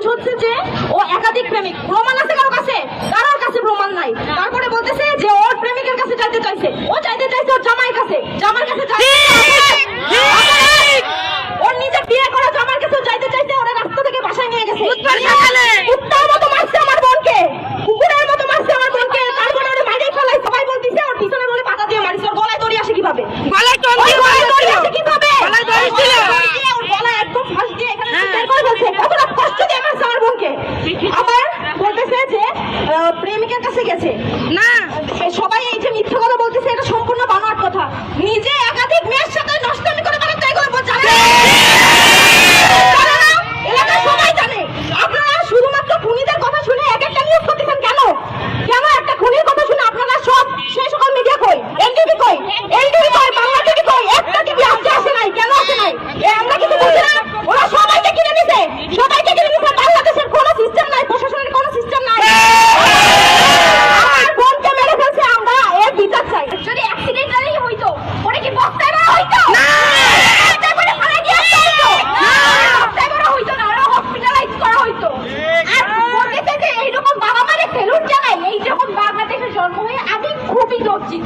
হচ্ছে যে ও একাধিক প্রেমিক। প্রমাণ আছে কারোর কাছে? কারোর কাছে প্রমাণ নাই। তারপরে বলতেছে যে ওর প্রেমিকের কাছে যাইতে চাইছে, ও যাইতে চাইছে ওর জামাইয়ের কাছে, জামার কাছে ওর নিজে বিয়ে করা জামার কাছে যাইতে চাইছে, ওরা রাস্তা থেকে বাসায় নিয়ে গেছে। কুত্তার মতো মারছে আমার বোনকে, কুকুরের মতো মারছে আমার বোনকে। তারপরে ওরা মাইরেই ফেলাই। সবাই বলতেছে ওর পিছনে বলে পাতা দিয়ে মারিস। ওর গলায় দড়ি আসে কিভাবে? গলায় দড়ি আসে কিভাবে? ওর গলায় একদম ফাঁস দিয়ে এখানে বের করে ফেলছে। কতটা কষ্ট দিয়ে মারছে আমার বোনকে। আবার বলতেছে যে প্রেমিকের কাছে গেছে না। সবাই এই যে মিথ্যা কথা বলতেছে, এটা সম্পূর্ণ বানোয়াট কথা। নিজে একাধিক মেয়ের সাথে নষ্টামি করে বেড়াতে এগুলো জানে না, এলাকার সবাই জানে। আপনারা শুধুমাত্র খুনিদের কথা শুনে এক একটা নিউজ করতেছেন কেন? কেন একটা খুনির কথা শুনে আপনারা সব সেই সকল মিডিয়া কই? এনটিভি কই? এনটিভি কই? বাংলা টিভি কই? একটা টিভি আসে নাই? কেন আসে নাই? আমরা কিছু বুঝি না। ওরা সবাইকে কিনে নিছে, সবাইকে কিনে নিছে। বাংলাদেশের কোনো সিস্টেম নাই, প্রশাসনের কোনো সিস্টেম নাই। আমার বোনকে মেরে ফেলছে, আমরা এর বিচার চাই। যদি অ্যাক্সিডেন্টালি হইতো, ওরে কি বস্তায় ভরা হইতো? না, বস্তায় ভরে ফালাই দিয়ে আসতে হইতো? না, বস্তায় ভরা হইতো না, ওরা হসপিটালাইজ করা হইতো। আর বলতেছে যে এইরকম বাবা মারে ফেলুন জায়গায়, এইরকম বাংলাদেশে জন্ম হয়ে আমি খুবই লজ্জিত।